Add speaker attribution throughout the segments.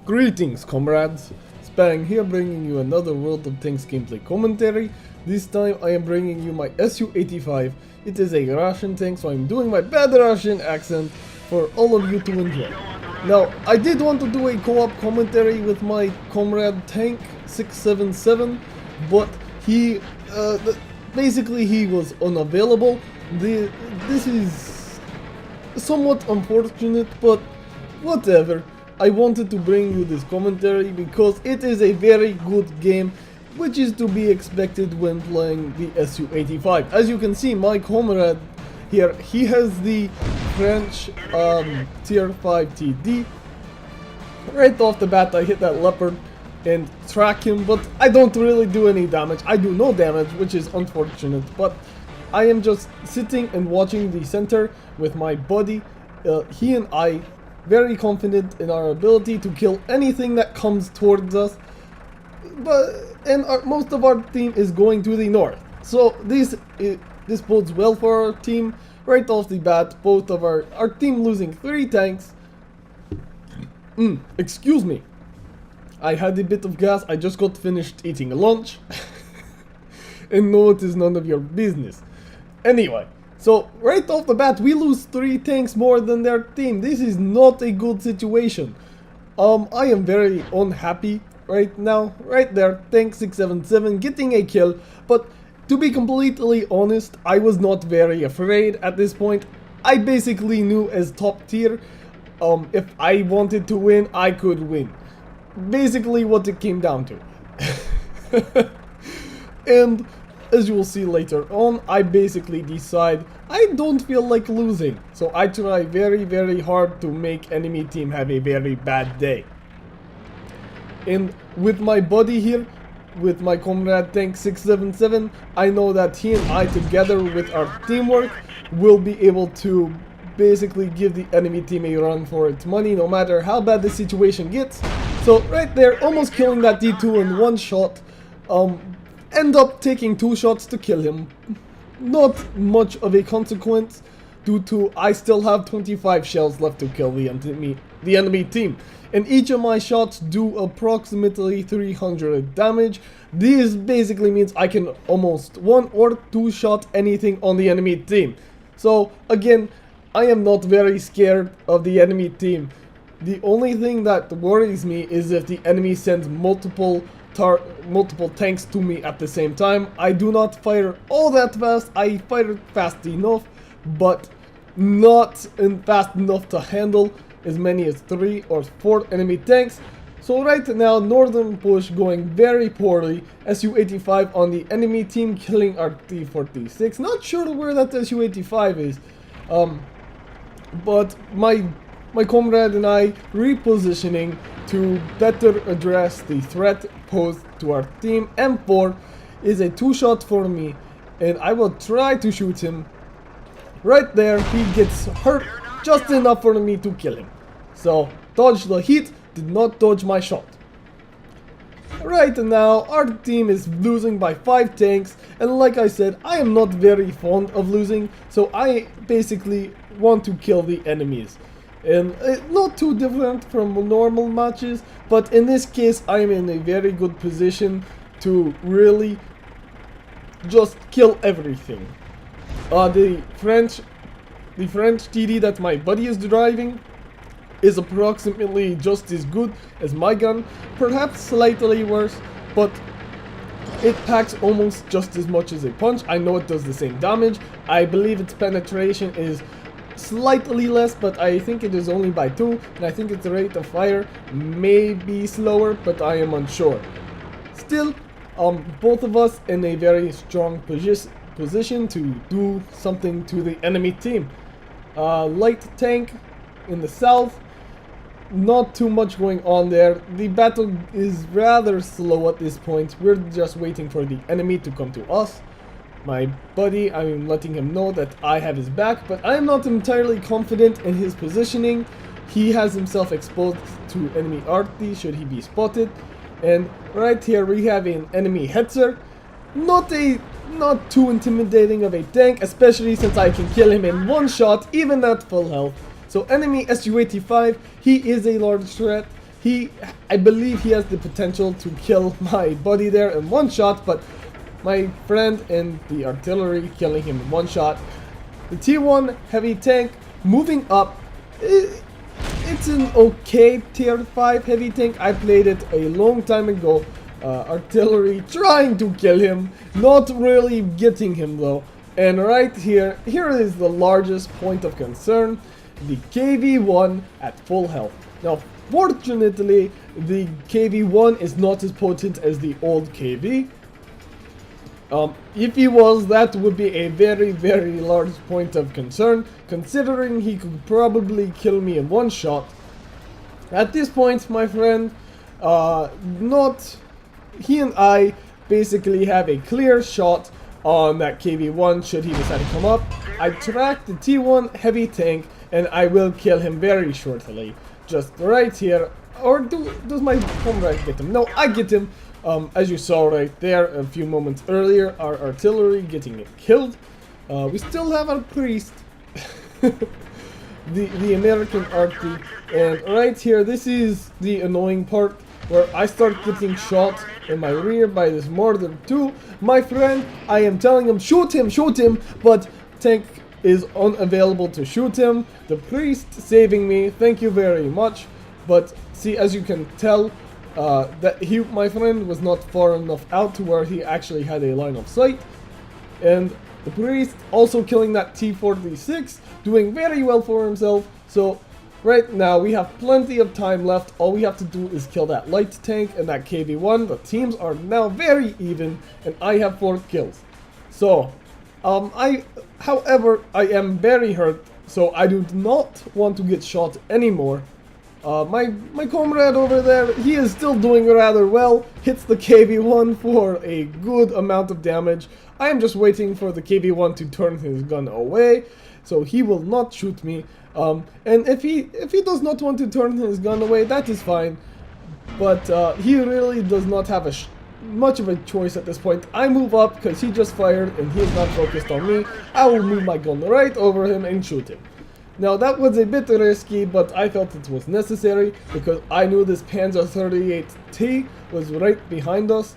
Speaker 1: Greetings, comrades! Spang here, bringing you another World of Tanks gameplay commentary. This time I am bringing you my SU-85. It is a Russian tank, so I'm doing my bad Russian accent for all of you to enjoy. Now, I did want to do a co-op commentary with my comrade tank 677, but basically he was unavailable. This is somewhat unfortunate, but whatever. I wanted to bring you this commentary because it is a very good game, which is to be expected when playing the SU-85. As you can see, my comrade here, he has the French tier 5 TD. Right off the bat I hit that leopard and track him, but I don't really do any damage. I do no damage, which is unfortunate, but I am just sitting and watching the center with my buddy. He and I very confident in our ability to kill anything that comes towards us, most of our team is going to the north, so this bodes well for our team. Right off the bat, both of our team losing 3 tanks. Excuse me, I had a bit of gas. I just got finished eating lunch and no, it is none of your business. Anyway, so right off the bat we lose 3 tanks more than their team. This is not a good situation. I am very unhappy right now. Right there, tank 677 getting a kill, but to be completely honest, I was not very afraid at this point. I basically knew as top tier, if I wanted to win, I could win. Basically what it came down to. And as you will see later on, I basically decide I don't feel like losing, so I try very hard to make enemy team have a very bad day. And with my buddy here, with my comrade tank 677, I know that he and I together with our teamwork will be able to basically give the enemy team a run for its money no matter how bad the situation gets. So right there, almost killing that D2 in 1 shot. End up taking 2 shots to kill him. Not much of a consequence due to I still have 25 shells left to kill the enemy team. And each of my shots do approximately 300 damage. This basically means I can almost 1 or 2 shot anything on the enemy team. So again, I am not very scared of the enemy team. The only thing that worries me is if the enemy sends multiple tanks to me at the same time. I do not fire all that fast. I fire fast enough, but not fast enough to handle as many as 3 or 4 enemy tanks. So right now, northern push going very poorly. SU-85 on the enemy team killing our T-46. Not sure where that SU-85 is, but my comrade and I repositioning to better address the threat posed to our team. M4 is a 2-shot for me, and I will try to shoot him. Right there, he gets hurt just enough for me to kill him. So, dodge the hit, did not dodge my shot. Right now, our team is losing by 5 tanks, and like I said, I am not very fond of losing, so I basically want to kill the enemies. And not too different from normal matches, but in this case I am in a very good position to really just kill everything. The French TD that my buddy is driving is approximately just as good as my gun, perhaps slightly worse, but it packs almost just as much as a punch. I know it does the same damage. I believe its penetration is slightly less, but I think it is only by 2, and I think its rate of fire may be slower, but I am unsure. Still, both of us in a very strong position to do something to the enemy team. Light tank in the south, not too much going on there. The battle is rather slow at this point. We're just waiting for the enemy to come to us. My buddy, I'm letting him know that I have his back, but I am not entirely confident in his positioning. He has himself exposed to enemy RT should he be spotted. And right here we have an enemy Hetzer. Not too intimidating of a tank, especially since I can kill him in 1 shot, even at full health. So enemy SU-85, he is a large threat. I believe he has the potential to kill my buddy there in one shot, but my friend in the artillery killing him in one shot. The tier 1 heavy tank moving up. It's an okay tier 5 heavy tank. I played it a long time ago. Artillery trying to kill him, not really getting him though. And right here is the largest point of concern, the KV-1 at full health. Now, fortunately, the KV-1 is not as potent as the old KV. If he was, that would be a very, very large point of concern, considering he could probably kill me in one shot. At this point, my friend, he and I basically have a clear shot on that KV-1 should he decide to come up. I track the T1 heavy tank and I will kill him very shortly. Just right here. Or does my comrade get him? No, I get him. As you saw right there a few moments earlier, our artillery getting it killed. We still have our priest. the American arty. And right here, this is the annoying part where I start getting shot in my rear by this mortar too. My friend, I am telling him, shoot him, but tank is unavailable to shoot him. The priest saving me, thank you very much. But see, as you can tell, that my friend was not far enough out to where he actually had a line of sight. And the priest also killing that T-46, doing very well for himself. So right now we have plenty of time left. All we have to do is kill that light tank and that KV-1. The teams are now very even and I have 4 kills. So however, I am very hurt, so I do not want to get shot anymore. My comrade over there, he is still doing rather well, hits the KV-1 for a good amount of damage. I am just waiting for the KV-1 to turn his gun away, so he will not shoot me. And if he does not want to turn his gun away, that is fine. But he really does not have much of a choice at this point. I move up because he just fired and he is not focused on me. I will move my gun right over him and shoot him. Now that was a bit risky, but I felt it was necessary because I knew this Panzer 38T was right behind us.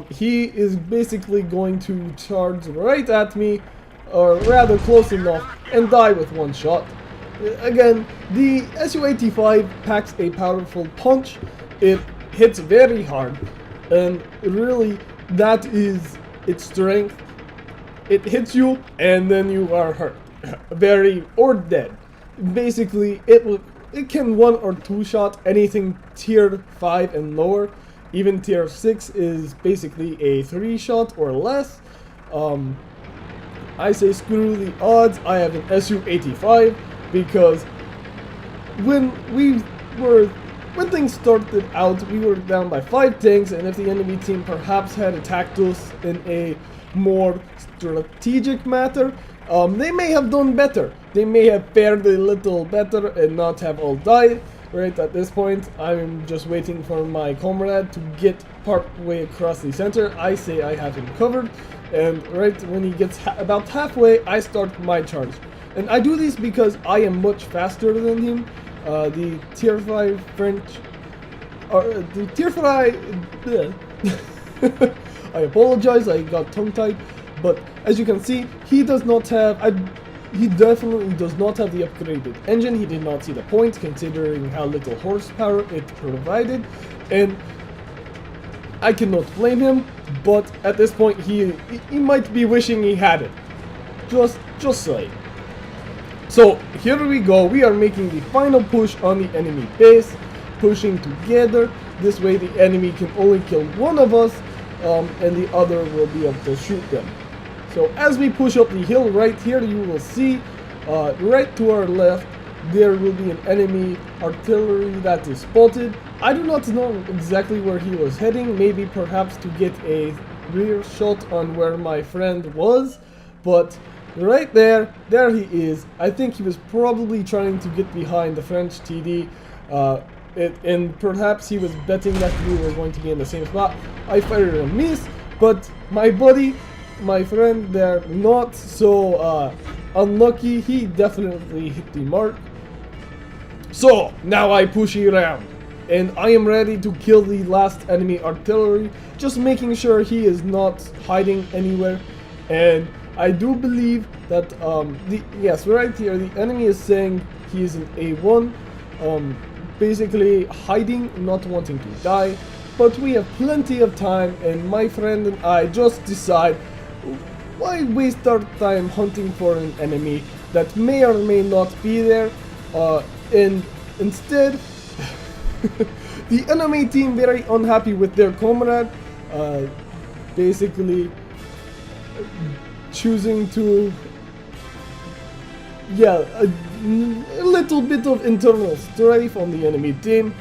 Speaker 1: He is basically going to charge right at me, or rather close enough, and die with one shot. Again, the SU-85 packs a powerful punch. It hits very hard, and really that is its strength. It hits you and then you are hurt. Or dead. Basically, it can 1 or 2 shot anything tier 5 and lower. Even tier 6 is basically a 3 shot or less. I say screw the odds. I have an SU-85 because when things started out, we were down by 5 tanks, and if the enemy team perhaps had attacked us in a more strategic matter, they may have done better. They may have fared a little better and not have all died. Right at this point, I'm just waiting for my comrade to get part way across the center. I say I have him covered, and right when he gets about halfway, I start my charge. And I do this because I am much faster than him. The tier 5 French, the tier 5, I apologize, I got tongue-tied. But as you can see, he does not have, he definitely does not have the upgraded engine. He did not see the point considering how little horsepower it provided. And I cannot blame him, but at this point he might be wishing he had it. Just saying. So here we go, we are making the final push on the enemy base, pushing together. This way the enemy can only kill one of us, and the other will be able to shoot them. So as we push up the hill right here, you will see right to our left there will be an enemy artillery that is spotted. I do not know exactly where he was heading, maybe perhaps to get a rear shot on where my friend was, but right there he is. I think he was probably trying to get behind the French TD, and perhaps he was betting that we were going to be in the same spot. I fired a miss, but my buddy, my friend there, not so unlucky. He definitely hit the mark. So, now I push around, and I am ready to kill the last enemy artillery, just making sure he is not hiding anywhere. And I do believe that, yes, right here, the enemy is saying he is an A1, basically hiding, not wanting to die. But we have plenty of time, and my friend and I just decide, why waste our time hunting for an enemy that may or may not be there, and instead, the enemy team, very unhappy with their comrade, basically choosing to, yeah, a little bit of internal strife on the enemy team.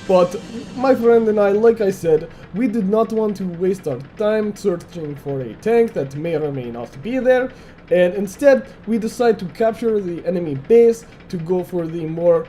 Speaker 1: But my friend and I, like I said, we did not want to waste our time searching for a tank that may or may not be there, and instead we decide to capture the enemy base to go for the more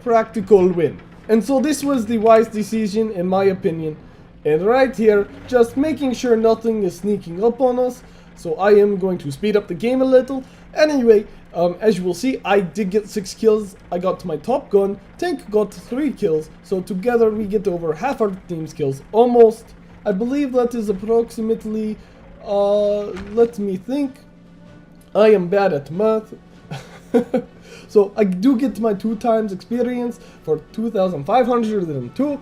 Speaker 1: practical win. And so this was the wise decision in my opinion. And right here, just making sure nothing is sneaking up on us. So I am going to speed up the game a little. Anyway, as you will see, I did get 6 kills. I got my top gun. Tank got 3 kills. So together we get over half our team's kills. Almost. I believe that is approximately, let me think. I am bad at math. So I do get my 2 times experience for 2,502.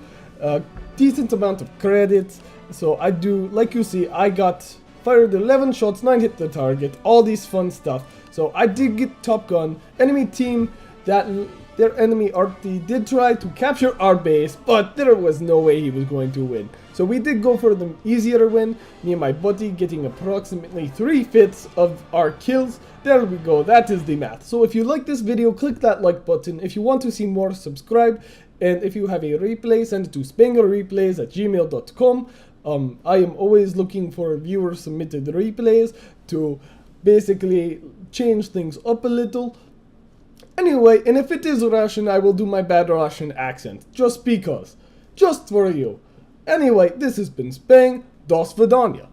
Speaker 1: Decent amount of credits. So I do, like you see, I got fired 11 shots, 9 hit the target, all these fun stuff. So I did get top gun. Enemy team, that their enemy RT did try to capture our base, but there was no way he was going to win. So we did go for the easier win, me and my buddy getting approximately 3/5 of our kills. There we go, that is the math. So if you like this video, click that like button. If you want to see more, subscribe. And if you have a replay, send it to spanglereplays@gmail.com. I am always looking for viewer submitted replays to basically change things up a little. Anyway, and if it is Russian, I will do my bad Russian accent, just because, just for you. Anyway, this has been Spang, do svidaniya.